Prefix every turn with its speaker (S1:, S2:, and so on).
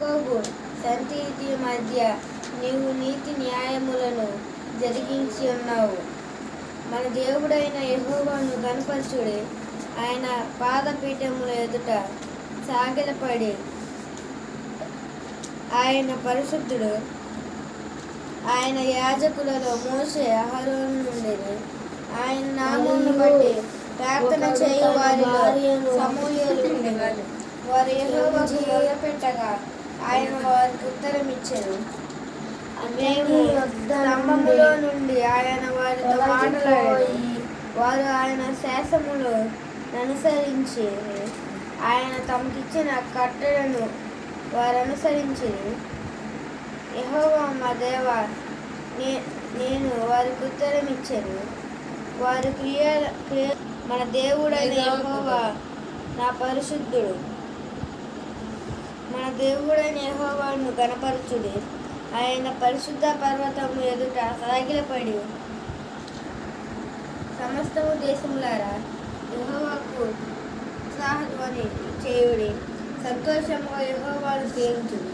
S1: యాకోబు సంతతి మధ్య నీవు నీతి న్యాయములను జరిగించి ఉన్నావు. మన దేవుడైన యెహోవాను కనపరచుడి. ఆయన పాదపీఠముల ఎదుట సాగిలపడి ఆయన పరిశుద్ధుడు. ఆయన యాజకులలో మోషే అహరోను నుండి ఆయన నామమును బట్టి ప్రార్థన చేయు వారిలో సమూయేలు ఉండేవాడు. వారు యెహోవాకు మొరపెట్టగా ఆయన వారికి ఉత్తరం ఇచ్చెను. మేము స్తంభములో నుండి ఆయన వారితో మాట్లాడాడు. వారు ఆయన శాసనములు అనుసరించి ఆయన తమకిచ్చిన కట్టడను వారు అనుసరించిరి. యెహోవా మా దేవా, నేను వారికి ఉత్తరం ఇచ్చాను. వారి క్రియ మన దేవుడైన యెహోవా నా పరిశుద్ధుడు. మన దేవుడైన యెహోవాను గణపరచుడి. ఆయన పరిశుద్ధ పర్వతము ఎదుట సాగిలపడి సమస్తము దేశములారా యెహోవాకు ఉత్సాహధ్వని చేయుడి. సంతోషముగా యెహోవాను సేవించుడి.